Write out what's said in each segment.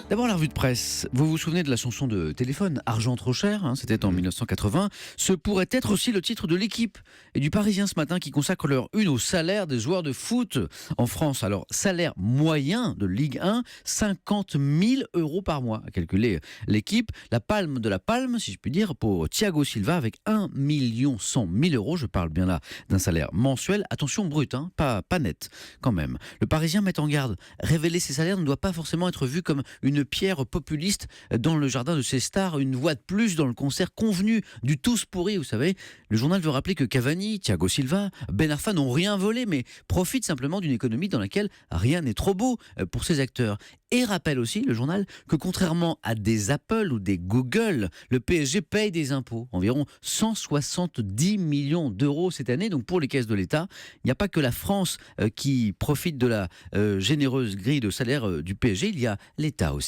D'abord, la revue de presse. Vous vous souvenez de la chanson de Téléphone, Argent trop cher, c'était en 1980. Ce pourrait être aussi le titre de l'Équipe et du Parisien ce matin qui consacre leur une au salaire des joueurs de foot en France. Alors, salaire moyen de Ligue 1, 50 000 euros par mois, a calculé l'Équipe. La palme de la palme, si je puis dire, pour Thiago Silva avec 1 100 000 euros. Je parle bien là d'un salaire mensuel. Attention, brut, pas net quand même. Le Parisien met en garde. Révéler ces salaires ne doit pas forcément être vu comme une pierre populiste dans le jardin de ses stars, une voix de plus dans le concert convenu du tous pourri, vous savez. Le journal veut rappeler que Cavani, Thiago Silva, Ben Arfa n'ont rien volé, mais profitent simplement d'une économie dans laquelle rien n'est trop beau pour ces acteurs. Et rappelle aussi, le journal, que contrairement à des Apple ou des Google, le PSG paye des impôts, environ 170 millions d'euros cette année. Donc pour les caisses de l'État, il n'y a pas que la France qui profite de la généreuse grille de salaire du PSG, il y a l'État aussi.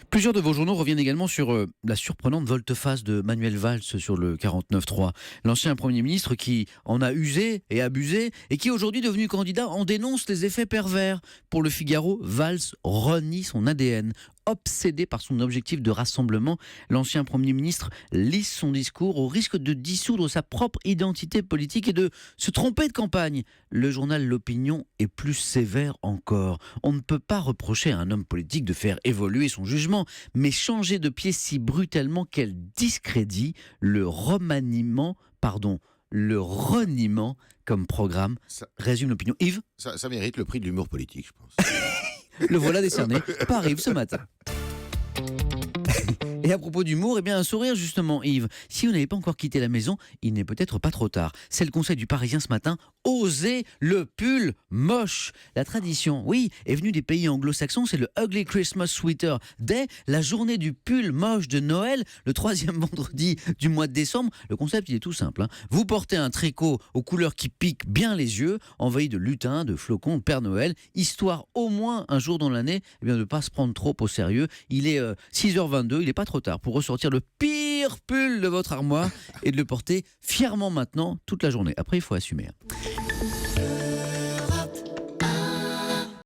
Plusieurs de vos journaux reviennent également sur la surprenante volte-face de Manuel Valls sur le 49.3. L'ancien Premier ministre qui en a usé et abusé et qui aujourd'hui devenu candidat en dénonce les effets pervers. Pour le Figaro, Valls renie son ADN. Obsédé par son objectif de rassemblement, l'ancien Premier ministre lisse son discours au risque de dissoudre sa propre identité politique et de se tromper de campagne. Le journal L'Opinion est plus sévère encore. On ne peut pas reprocher à un homme politique de faire évoluer son jugement, mais changer de pied si brutalement qu'elle discrédite le reniement comme programme, résume L'Opinion. Yves ? Ça mérite le prix de l'humour politique, je pense. Le voilà décerné par Yves ce matin. Et à propos d'humour, un sourire justement, Yves. Si vous n'avez pas encore quitté la maison, il n'est peut-être pas trop tard. C'est le conseil du Parisien ce matin. Osez le pull moche. La tradition, oui, est venue des pays anglo-saxons. C'est le Ugly Christmas Sweater Day, la journée du pull moche de Noël, le 3e vendredi du mois de décembre. Le concept, il est tout simple. Vous portez un tricot aux couleurs qui piquent bien les yeux, envahi de lutins, de flocons, de Père Noël, histoire au moins un jour dans l'année de ne pas se prendre trop au sérieux. Il est 6h22, il n'est pas trop tard pour ressortir le pire pull de votre armoire et de le porter fièrement maintenant toute la journée. Après, il faut assumer.